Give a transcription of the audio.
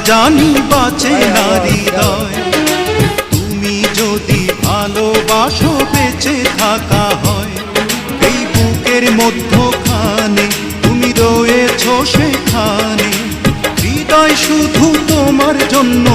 জানি বাঁচে না হৃদয়। তুমি যদি ভালোবাসো বেঁচে থাকা হয়, এই বুকের মধ্যখানে তুমি রয়েছো সেখানে। হৃদয় শুধু তোমার জন্য